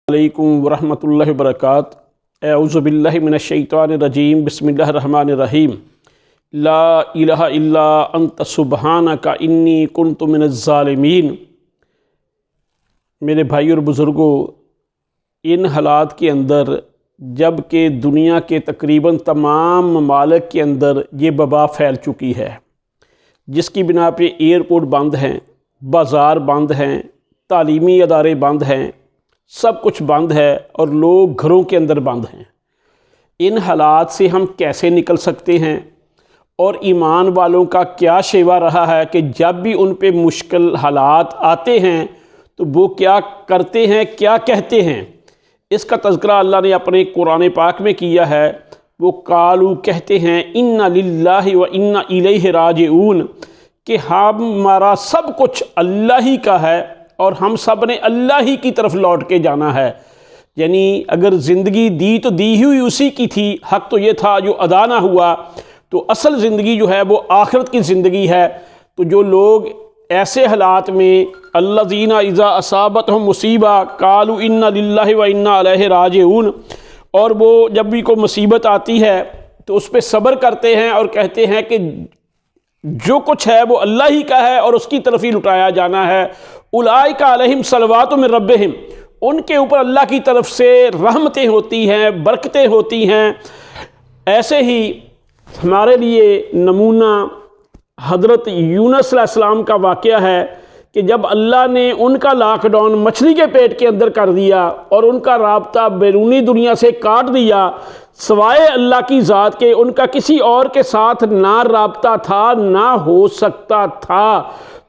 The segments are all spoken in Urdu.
علیکم ورحمۃ اللہ وبرکاتہ۔ اعوذ باللہ من الشیطان الرجیم، بسم اللہ الرحمن الرحیم۔ لا الہ الا انت سبحانک انی کنت من الظالمین۔ میرے بھائی اور بزرگوں، ان حالات کے اندر جب کہ دنیا کے تقریباً تمام ممالک کے اندر یہ وبا پھیل چکی ہے، جس کی بنا پہ ایئرپورٹ بند ہیں، بازار بند ہیں، تعلیمی ادارے بند ہیں، سب کچھ بند ہے اور لوگ گھروں کے اندر بند ہیں۔ ان حالات سے ہم کیسے نکل سکتے ہیں اور ایمان والوں کا کیا شیوا رہا ہے کہ جب بھی ان پہ مشکل حالات آتے ہیں تو وہ کیا کرتے ہیں، کیا کہتے ہیں؟ اس کا تذکرہ اللہ نے اپنے قرآن پاک میں کیا ہے۔ وہ قالو کہتے ہیں انا للہ و انا الیہ راجعون، کہ ہمارا سب کچھ اللہ ہی کا ہے اور ہم سب نے اللہ ہی کی طرف لوٹ کے جانا ہے۔ یعنی اگر زندگی دی تو دی ہوئی اسی کی تھی، حق تو یہ تھا جو ادا نہ ہوا، تو اصل زندگی جو ہے وہ آخرت کی زندگی ہے۔ تو جو لوگ ایسے حالات میں الذین اذا اصابتہم مصیبہ قالوا انا للہ و انا الیہ راجعون، اور وہ جب بھی کوئی مصیبت آتی ہے تو اس پہ صبر کرتے ہیں اور کہتے ہیں کہ جو کچھ ہے وہ اللہ ہی کا ہے اور اس کی طرف ہی لٹایا جانا ہے۔ اولئک علیہم صلوات من ربہم، ان کے اوپر اللہ کی طرف سے رحمتیں ہوتی ہیں، برکتیں ہوتی ہیں۔ ایسے ہی ہمارے لیے نمونہ حضرت یونس علیہ السلام کا واقعہ ہے کہ جب اللہ نے ان کا لاک ڈاؤن مچھلی کے پیٹ کے اندر کر دیا اور ان کا رابطہ بیرونی دنیا سے کاٹ دیا، سوائے اللہ کی ذات کے ان کا کسی اور کے ساتھ نہ رابطہ تھا، نہ ہو سکتا تھا،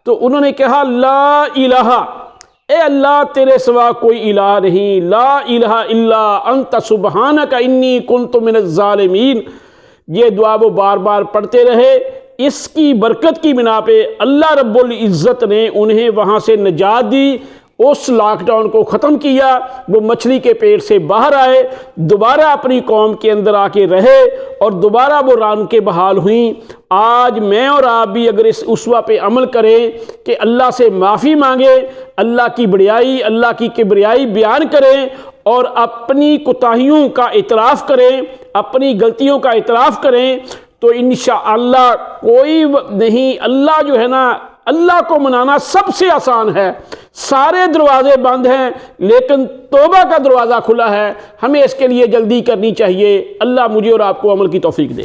تو انہوں نے کہا لا الہ، اے اللہ تیرے سوا کوئی الہ نہیں، لا الہ الا انت سبحانک انی کنت من الظالمین۔ یہ دعا وہ بار بار پڑھتے رہے۔ اس کی برکت کی بنا پہ اللہ رب العزت نے انہیں وہاں سے نجات دی، اس لاک ڈاؤن کو ختم کیا، وہ مچھلی کے پیٹ سے باہر آئے، دوبارہ اپنی قوم کے اندر آ کے رہے اور دوبارہ وہ ران کے بحال ہوئیں۔ آج میں اور آپ بھی اگر اس اسوہ پہ عمل کریں کہ اللہ سے معافی مانگیں، اللہ کی بڑائی، اللہ کی کبریائی بیان کریں اور اپنی کوتاہیوں کا اعتراف کریں، اپنی غلطیوں کا اعتراف کریں، تو انشاءاللہ کوئی نہیں، اللہ جو ہے نا، اللہ کو منانا سب سے آسان ہے۔ سارے دروازے بند ہیں لیکن توبہ کا دروازہ کھلا ہے، ہمیں اس کے لیے جلدی کرنی چاہیے۔ اللہ مجھے اور آپ کو عمل کی توفیق دے۔